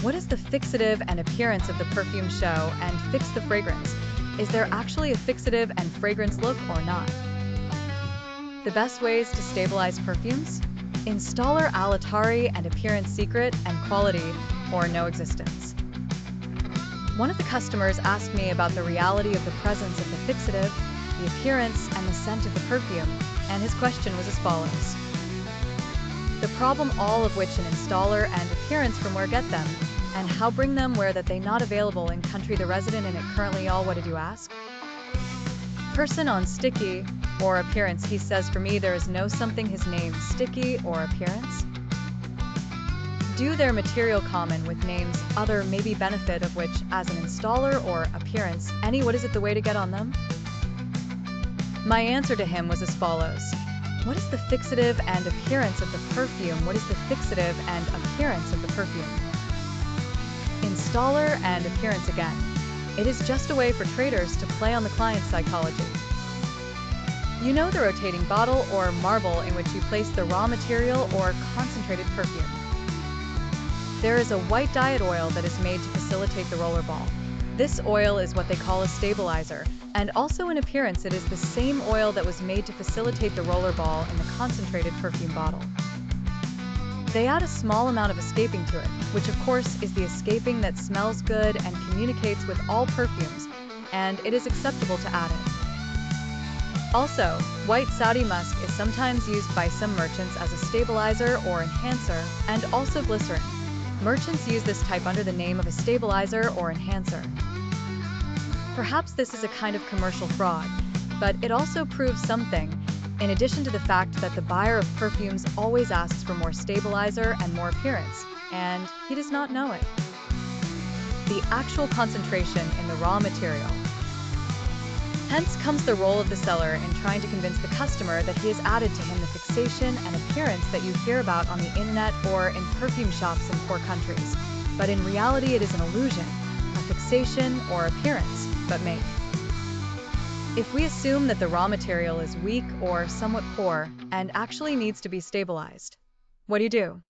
What is the fixative and appearance of the perfume show and fix the fragrance? Is there actually a fixative and fragrance look or not? The best ways to stabilize perfumes? Installer Allatari and appearance secret and quality or no existence. One of the customers asked me about the reality of the presence of the fixative, the appearance, and the scent of the perfume, and his question was as follows. The problem all of which an installer and appearance from where get them, and how bring them where that they not available in country the resident in it currently all what did you ask? Person on sticky or appearance he says for me there is no something his name sticky or appearance? Do their material common with names other maybe benefit of which as an installer or appearance any what is it the way to get on them? My answer to him was as follows. What is the fixative and appearance of the perfume? What is the fixative and appearance of the perfume? Installer and appearance again. It is just a way for traders to play on the client's psychology. You know the rotating bottle or marble in which you place the raw material or concentrated perfume. There is a white diet oil that is made to facilitate the roller ball. This oil is what they call a stabilizer, and also in appearance it is the same oil that was made to facilitate the roller ball in the concentrated perfume bottle. They add a small amount of escaping to it, which of course is the escaping that smells good and communicates with all perfumes, and it is acceptable to add it. Also, white Saudi musk is sometimes used by some merchants as a stabilizer or enhancer, and also glycerin. Merchants use this type under the name of a stabilizer or enhancer. Perhaps this is a kind of commercial fraud, but it also proves something, in addition to the fact that the buyer of perfumes always asks for more stabilizer and more appearance, and he does not know it. The actual concentration in the raw material. Hence comes the role of the seller in trying to convince the customer that he has added to him the fixation and appearance that you hear about on the internet or in perfume shops in poor countries. But in reality it is an illusion, a fixation or appearance, but make. If we assume that the raw material is weak or somewhat poor and actually needs to be stabilized, what do you do?